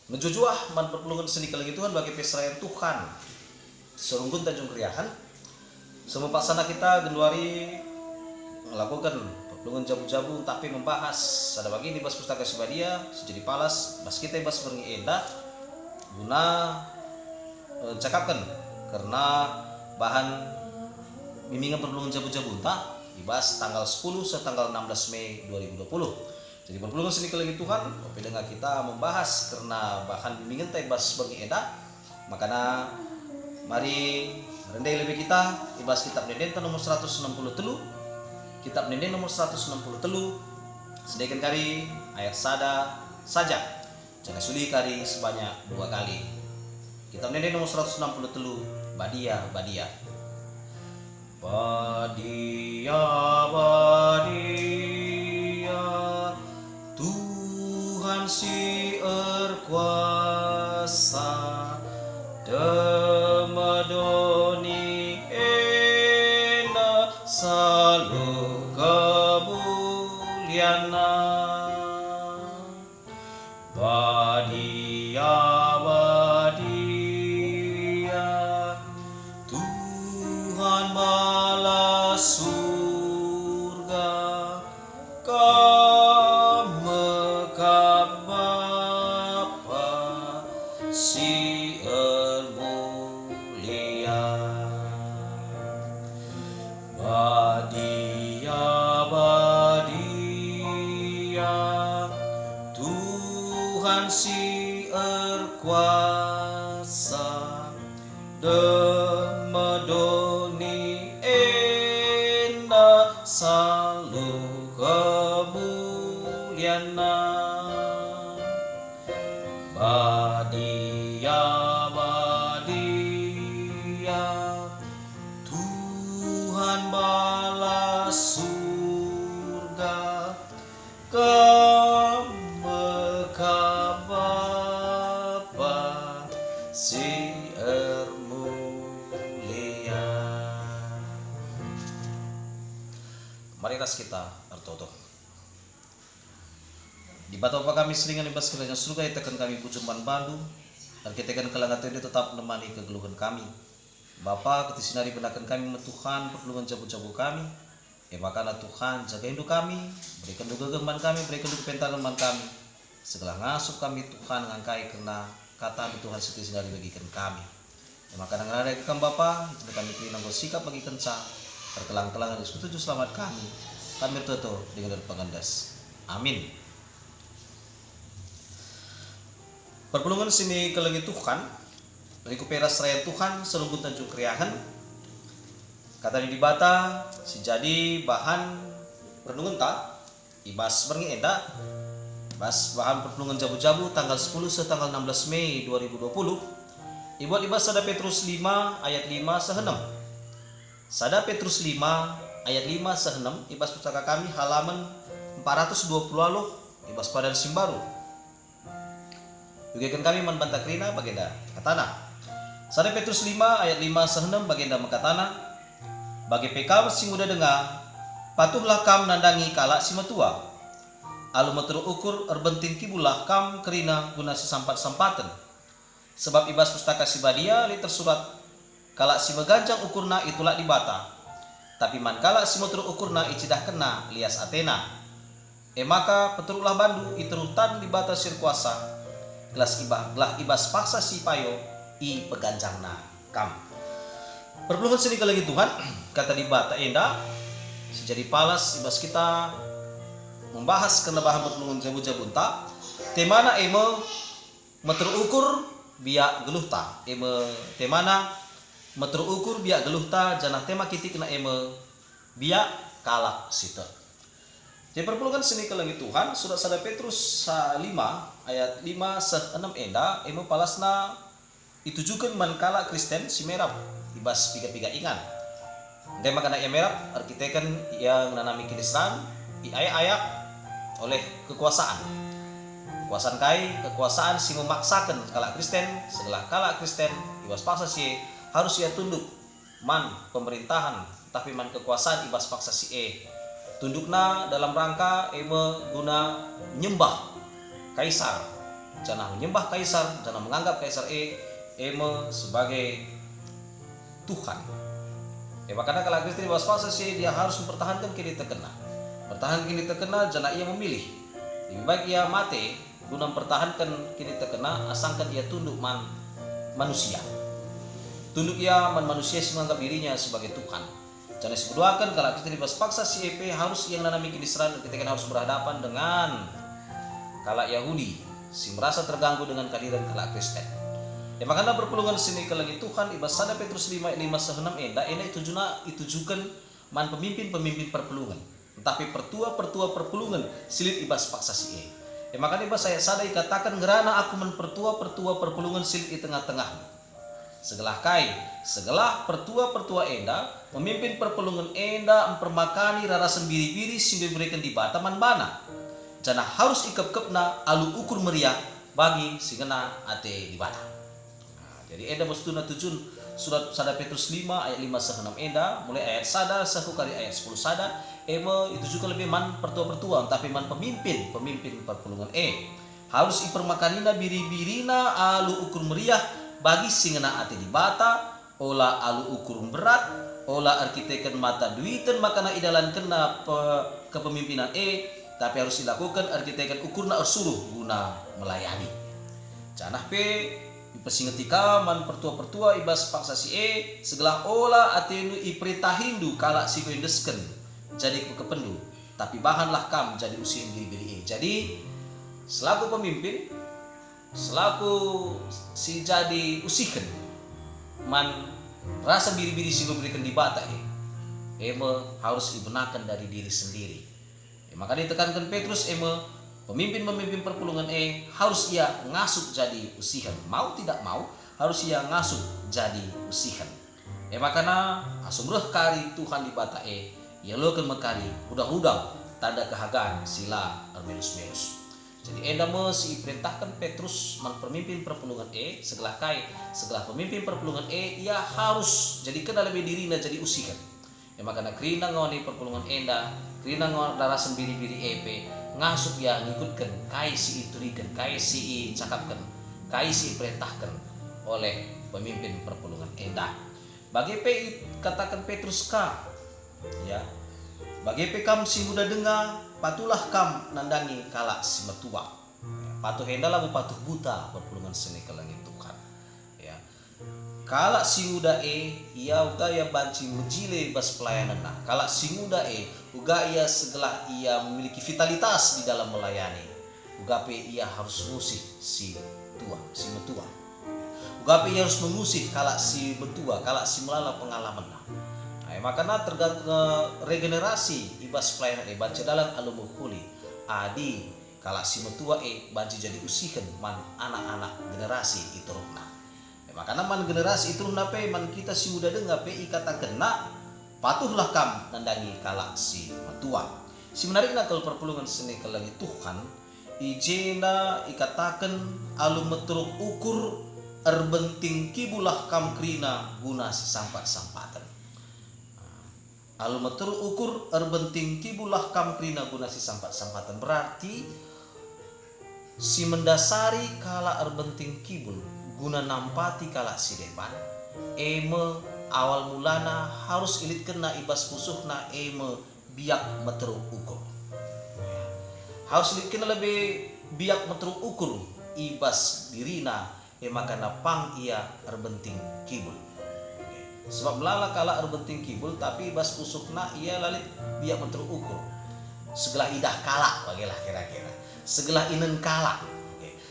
Menjujuah man perpulungan seni kalagi Tuhan bagi pesrayan Tuhan serunggun Tanjung Kriahan. Semua paksana kita genduari melakukan perpulungan jabu-jabu tapi membahas ada bagi di bas pustaka Sibadia sejadi palas bas kita bas berengi enda guna cakapkan karena bahan bimbingan perpulungan jabu-jabu tak dibahas tanggal 10 sampai tanggal 16 Mei 2020. Jadi perpulungan seni kalagi Tuhan ope dengan kita membahas karena bahan bimbingan tak bas berengi enda makanya mari rendai lebih kita ibas kitab Nenden nomor 163, kitab Nenden nomor 163 sedangkan kari ayat sada saja jangan suli kari sebanyak 2 kali. Kitab Nenden nomor 163 Badia Badia Badia Badia Tuhan si erkuasa Demadoni ena salu kemuliana Badia Badia Tuhan balas surga Kamekap Bapa si Badia Badia Tuhan si erkuasa Demadoni ena salu kemuliana Badia Badia Tuhan balas surga Kamekap Bapa si mulia. Mari ras kita artoto di batu apa kami selingan ibas kerajaan surga tekan kami pujuman bandu dan kita kan kelangat ini tetap menemani kegeluhan kami. Bapa ketisinari benakan kami Tuhan perlungan jabu-jabu kami makanya Tuhan jaga induk kami berikan duga gemban kami berikan duga pentangan kami segala ngasup kami Tuhan ngangkai karena kata Tuhan ketisinari bagikan kami makanya ngarakan Bapa itu kami kini sikap bagi kenca terkelang-kelangan setuju selamat kami bertutur dengan pengandas amin. Perpulungan sini kalagi Tuhan Riku peras raya Tuhan serunggut Tanjung Kriahan kata di bata si jadi bahan renungan tak ibas berengi enda bas bahan perpulungan jabu-jabu tanggal 10 sampai tanggal 16 Mei 2020 ibuat ibas sada Petrus 5 ayat 5 sehenam sada Petrus 5 ayat 5 sehenam ibas pustaka kami halaman 420 aloh ibas padan simbaru juga kami membantah krina bagenda katana sada Petrus 5 ayat 5 sehenam bagenda makatana bagi PK si muda dengar patuhlah kam nandangi kalak si metua alu metru ukur erbentin kibulah kam kerina guna sesampat-sampatan sebab ibas pustaka si Badia li tersurat kalak si meganjang ukurna itulah dibata tapi man kalak si metru ukurna icidah kena lias Athena maka peterulah bandu iterutan dibata sirkuasa gelas ibas paksa si payo i peganjangna kam. Perpulungan seni kalagi Tuhan kata di bata enda sejadi palas ibas kita membahas karena bahan perpulungan jabu-jabu tak temana metru ukur biak geluh ta temana metru ukur biak geluh ta janah tema kita kena biak kalak sita. Jadi perpulungan seni kalagi Tuhan sudah sada Petrus 5 ayat 5 6 enda palasna ditujukan mankala Kristen si merap ibas piga-piga ingan dan makana ia merap arkitekan yang nanami kinisran ayak-ayak oleh kekuasaan kekuasaan si memaksakan kala Kristen segala kala Kristen ibas paksa si harus ia tunduk man pemerintahan tapi man kekuasaan ibas paksa si tundukna dalam rangka guna nyembah kaisar jangan menyembah kaisar, jangan menganggap kaisar eme sebagai Tuhan. Makanya kalau Kristen bebas paksa sih dia harus mempertahankan kini terkena. Pertahankan kini terkena, jangan ia memilih. Lebih baik ia mati guna mempertahankan kini terkena, asangkan ia tunduk manusia. Tunduk ia manusia menganggap dirinya sebagai Tuhan. Jangan disebutkan kalau Kristen bebas paksa si EP harus yang nanami kini Israel ketika harus berhadapan dengan kalak Yahudi, si merasa terganggu dengan kehadiran kalak Kristen. Makanya berpelungan sini ke lagi Tuhan ibas sada Petrus 5 ayat 5 6 ditujukan man pemimpin perpelungan. Tapi pertua perpelungan silit ibas paksa si makanya ibas saya sada katakan ngerana aku pertua perpelungan silit di tengah-tengah. Segala pertua enda pemimpin perpelungan enda mempermakani rarasan biri-biri sehingga diberikan di bata man bana. Jana harus ikep-kepna alu ukur meriah bagi singena ate di bata. Jadi enda mestuna tujun surat sada Petrus 5 ayat 5 6 enda mulai ayat sada saku kali ayat 10 sada itu juga lebih man pertua tapi man pemimpin perpelungan harus ipermakanina biri-birina alu ukur meriah bagi singena ate di bata olah alu ukur berat olah arkiteken mata duiten makana idalan kena kepemimpinan tapi harus dilakukan arkiteken ukurna ursuruh guna melayani canah Ipasingetika man pertua ibas paksa si segala olah atenu iperitahindu kalak si koindesken jadi kependu tapi bahanlah kam jadi usia biri-biri jadi selaku pemimpin selaku si jadi usikan man rasa biri-biri si memberikan di bata harus dibenarkan dari diri sendiri maka ditekankan Petrus pemimpin perpelungan harus ia ngasuh jadi usihan mau tidak mau harus ia ngasuh jadi usihan makanya asumreh kari Tuhan di bata ia loken mekari udang-udang tanda kehagaan sila armelus-melus jadi enda mesti perintahkan Petrus pemimpin perpelungan segala pemimpin perpelungan ia harus jadikan dalam dirinya jadi usihan makanya kerina ngoni perpelungan enda kerina ngoni darasan biri-biri ngasup ya ngikutkan kai si iturikan kai si cakapkan kai si perintahkan oleh pemimpin perpelungan enda bagi katakan Petrus ya bagi kam si muda dengar patulah kam nandangi kalak si metua patuh enda lah patuh buta perpelungan seni ke langit Tuhan ya kalak si muda ia uga ya banci mujile bas pelayanan kalak si muda uga ia segala ia memiliki vitalitas di dalam melayani uga ia harus mengusih si metua uga ia harus mengusih kalak si metua kalak si melala pengalaman makanya tergantung regenerasi ibas pelayanan baca dalam alumuhuli adi kalak si metua banci jadi usihan man anak-anak generasi itu rohna makanya man generasi itu rohna man kita si muda dengar kata kena patuhlah kam nandangi kalak si metua. Si menarikna kalau perpelungan seni ke lagi Tuhan ijena ikatakan alu meturuk ukur erbenting kibulah kam krina guna sampat-sampatan. Alu meturuk ukur erbenting kibulah kam krina guna sampat-sampatan berarti si mendasari kalak erbenting kibul guna nampati kalak si depan awal mulana harus ilit kena ibas musuhna biak meteruk ukur harus ilit kena lebih biak meteruk ukur ibas dirina makana pang ia erbenting kibul sebab melala kala erbenting kibul tapi ibas musuhna ia lalit biak meteruk ukur segala idah kalak bagilah kira-kira segala inen kalak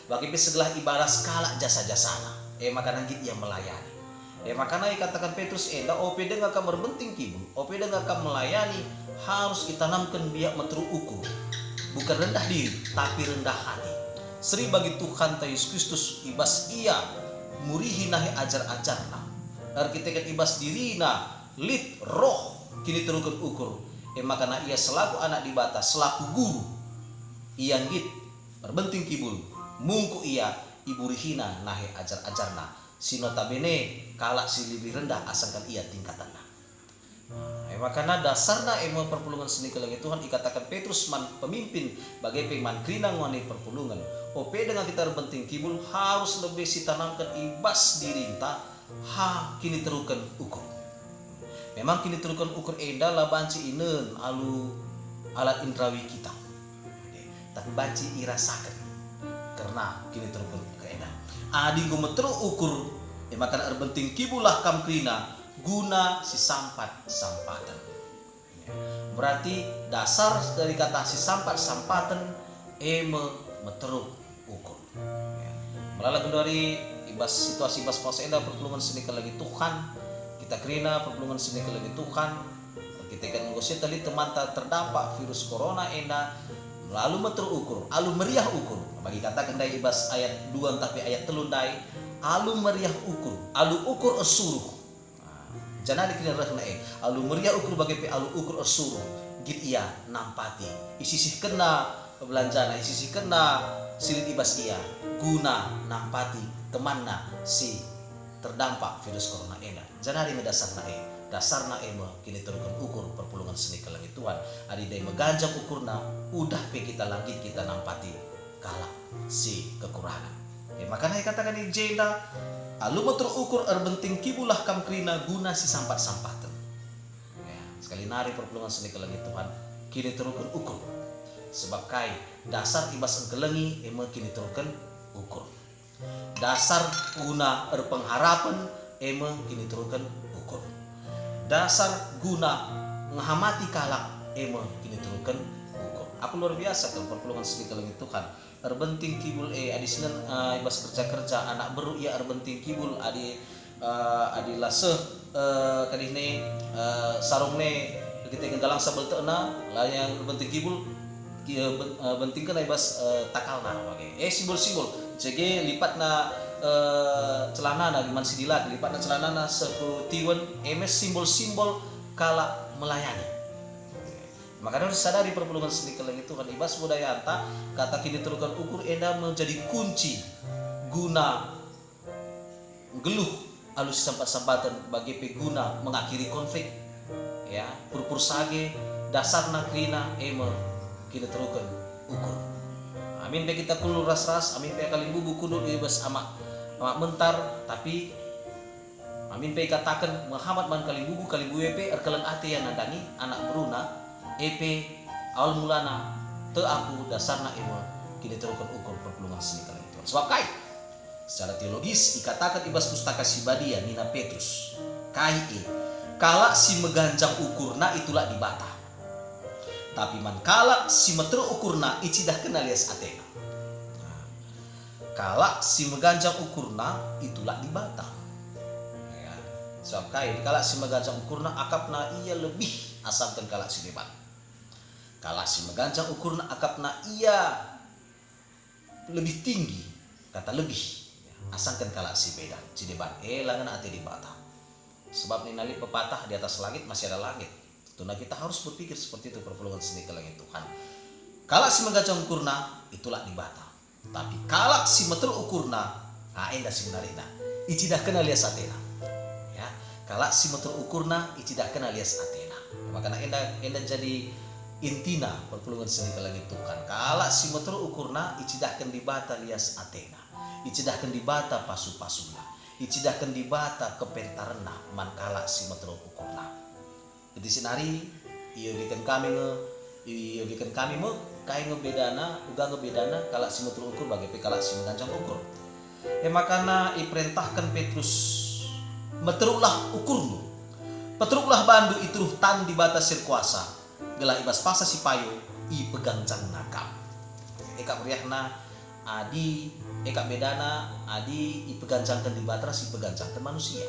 bagi segala ibaras kalak jasa-jasana makana git ia melayani makanya katakan Petrus opede ngakam berbenting kibul opede ngakam melayani harus ditanamkan biak meteruk ukur bukan rendah diri tapi rendah hati seri bagi Tuhan Yesus Kristus ibas ia murihi nahi ajar-ajarna arkiteken ibas dirina lit roh kini terukur ukur makanya ia selaku anak di bata selaku guru ia ngit berbenting kibul mungku ia iburihina nahi ajar-ajarna si notabene kalak si lebih rendah asalkan ia tingkatannya makanya dasarna perpelungan seni ke langit Tuhan dikatakan Petrus man pemimpin bagai pengman krina ngoni perpelungan Ope dengan kita berbenting kibul harus lebih si tanamkan ibas diri ta kini terukan ukur. Memang kini terukan ukur enda lah banci inen alu alat indrawi kita. Tapi banci irasakan karena kini terukan ukur enda. Adi gumetru ukur makan erbenting kibulah kam krina guna si sampat sampatan. Berarti dasar dari kata si sampat sampatan meteruk ukur. Melala kendari ibas situasi ibas pos enda perpulungan seni lagi Tuhan kita krina perpulungan seni lagi Tuhan kita kan ngosip tadi teman terdampak virus corona enda lalu meteruk ukur alu meriah ukur bagi kata kendai ibas ayat 2 tapi ayat telundai alu meriah ukur alu ukur esuruh jangan dikira rahna alu meriah ukur bagi alu ukur esuruh git ia nampati isisih kena belanjana isisih kena silit ibas ia guna nampati temanna si terdampak virus corona ena jangan di dasarna kini terukan ukur perpulungan seni ke langit Tuhan adi dai meganjang ukurna udah pe kita langit kita nampati kala si kekurangan makanya katakan di jenda alu meter ukur erbenting kibulah kam krina guna si sampat-sampatan sekali nari perpulungan seni ke langit Tuhan kini terukan ukur sebab kai dasar ibas engkelengi kini terukan ukur dasar guna erpengharapan kini terukan ukur dasar guna menghamati kalak kini terukan ukur aku luar biasa kalau perpulungan seni ke langit Tuhan erbenting kibul adi sinan ibas kerja anak beru ia erbenting kibul adi laseh kadihne sarungne kita galang sabel teuna lah yang erbenting kibul bentingkan ibas takalna bagi simbol-simbol jadi lipatna celana na liman sidila lipatna celana na seputiwan simbol-simbol kala melayani makanya harus sadari perpulungan seni ke langit Tuhan ibas budaya anta kata kini terukan ukur enda menjadi kunci guna geluh alus sampat-sampatan bagi peguna mengakhiri konflik ya purpur sage dasarna krina kini terukan ukur amin pe kita kulo ras-ras amin pe kalimbubu kudu ibas amak mentar tapi amin pe katakan Muhammad man kalimbubu pe erkelan ate yang nadangi anak beruna awal mulana te aku dasarna kini terukan ukur perpulungan seni ke langit Tuhan sebab kai secara teologis dikatakan ibas pustaka Sibadia Nina Petrus kai kala si meganjang ukurna itulah dibata tapi man kala si metru ukurna icidah kena lias atena kala si meganjang ukurna itulah dibata ya. Sebab kai kala si meganjang ukurna akapna ia lebih asalkan kala si debat kala si meganjang ukurna akapna ia lebih tinggi kata lebih asalkan kala si beda si debat langan ate dibata sebab nali pepatah di atas langit masih ada langit tuna kita harus berpikir seperti itu perpulungan seni ke langit Tuhan kalak si menggajang ukurna itulah dibata tapi kalak si meter ukurna enda si menarina icidah kena lias atena ya kalak si meter ukurna icidah kena lias atena makanya enda jadi intina perpulungan seni ke langit Tuhan kalak si meter ukurna icidahkan dibata lias atena icidahkan dibata pasu-pasuna icidahkan dibata kepentarna man kalak si meter ukurna jadi sinari iyo gikan kami kai ngebedana uga ngebedana kalak si meter ukur bagi pe kalak si mengancang ukur makana iperintahkan Petrus meteruklah ukurmu peteruklah bandu ituruh tan di batas sirkuasa gelah ibas pasa si payo i pegang cang nakam eka beriakna adi eka bedana adi i pegancangkan di batas i pegancangkan manusia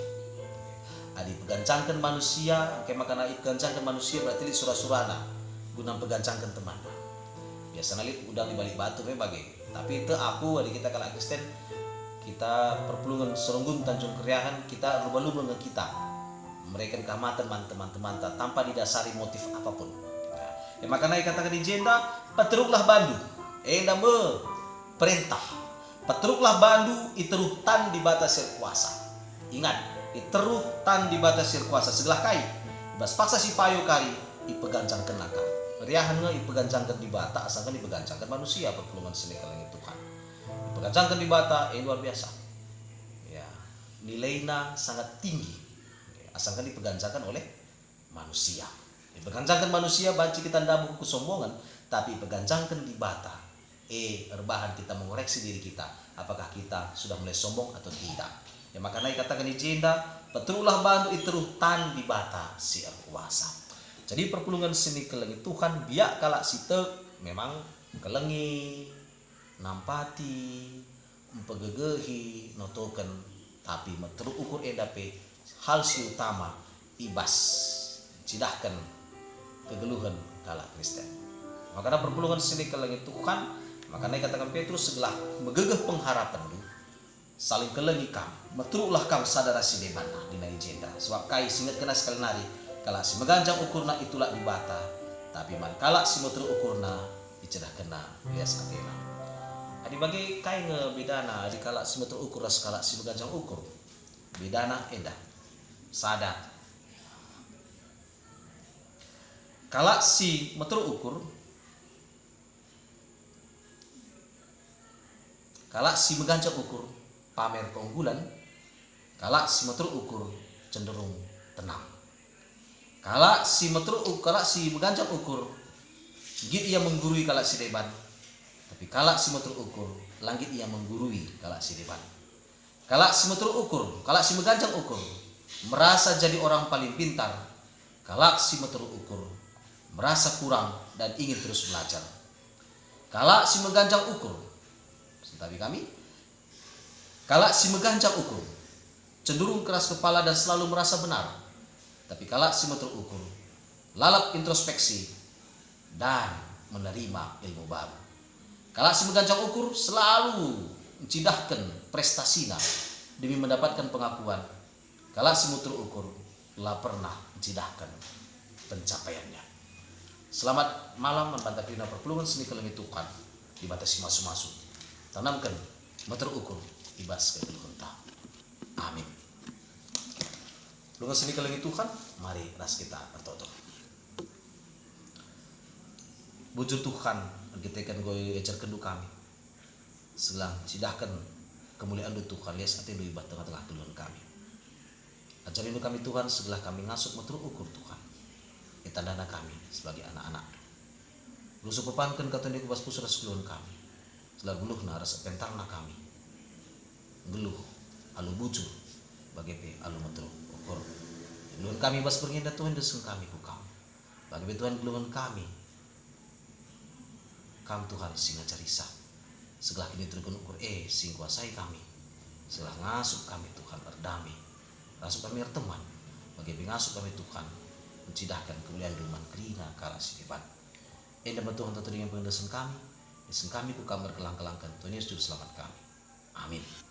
adi pegancangkan manusia kayak makana i pegancangkan manusia berarti li surah-surana guna pegancangkan teman biasa nalit udang di balik batu bagi tapi itu aku adik kita kalau Kristen kita perpulungan serunggun Tanjung Keriahan kita rubah-rubah dengan kita mereka keamatan teman-teman tanpa didasari motif apapun makanya katakan di jenda peteruklah bandu nama perintah peteruklah bandu iteruh tan di batas kuasa ingat iteruh tan di batas kuasa segelah kai bas paksa si payo kari ipegancangkan nakal riahan ipegancangkan di bata asalkan ipegancangkan manusia perpulungan seni ke langit Tuhan Peganjangkan di bata luar biasa. Ya, nilainya sangat tinggi. Asalkan dipeganjangkan oleh manusia. Dipeganjangkan manusia banci kita ndabu kesombongan, tapi peganjangkan di bata. Rebahan kita mengoreksi diri kita. Apakah kita sudah mulai sombong atau tidak? Ya makanya katakan di jenda, petrulah bantu iteruh tan di bata si kuasa. Jadi perpulungan sini kelengi Tuhan biak kalak sitek memang kelengi nampati empegegehi notoken, tapi meteru ukur endape hal si utama ibas cidahkan kegeluhan kalak Kristen. Makanya perpulungan sini kelengi Tuhan, makanya katakan Petrus segelah megegeh pengharapan du saling kelengi kam meterulah kam sadara si debana di jenda sebab kai singet kena sekali nari kalak si meganjang ukurna itulah di bata, tapi man kalak si meteru ukurna dicedah kena lias atena. Adi bagi kai ngebedana adi kalak si meteru ukur ras kalak si meganjang ukur bedana endah sadar kalak si meteru ukur kalak si meganjang ukur pamer keunggulan, kalak si meteru ukur cenderung tenang. Kalak si meganjang ukur git ia menggurui kalak si deban, tapi kalak si meteru ukur langit ia menggurui kalak si deban. Kalak si meteru ukur, kalak si meganjang ukur merasa jadi orang paling pintar, kalak si meteru ukur merasa kurang dan ingin terus belajar. Kalak si meganjang ukur, tapi kami kalak si meganjang ukur cenderung keras kepala dan selalu merasa benar, tapi kalak si meteru ukur lalap introspeksi dan menerima ilmu baru. Kalak si meganjang ukur selalu mencidahkan prestasinya demi mendapatkan pengakuan. Kalak si meteru ukur telah pernah mencidahkan pencapaiannya. Selamat malam membantah krina perpulungan seni kelengi Tuhan dibatasi masuk-masuk. Tanamkan meteru ukur ibas kegeluhan ta. Amin. Lungan seni kelengi Tuhan, mari ras kita bertoto. Bujur Tuhan, gitekan goy ejar kendu kami. Selang cidahkan kemuliaan du Tuhan, lias ati du ibat tengah-tengah keluhan kami. Ajarin du kami Tuhan, segelah kami ngasuk meteru ukur Tuhan. Itandana kami sebagai anak-anak. Rusuk pepankan kata ni kubas pusat keluhan kami. Setelah guluh na ras pentarna kami. Geluh alu bujur bagi alu meteru ukur. Keluhan kami bas berngenda Tuhan deseng kami ku kau. Bagi Tuhan keluhan kami. Kam Tuhan singa carisa. Segelah kini terkun ukur sing kuasai kami. Segelah ngasup kami Tuhan berdamai. Ngasup kami berteman. Bagi ngasup kami Tuhan mencidahkan kemuliaan duman krina kala si debat. Enda Tuhan tetap dengan pengendasan kami. Desen kami ku kamar kelang-kelangkan Tuhan Yesus selamat kami. Amin.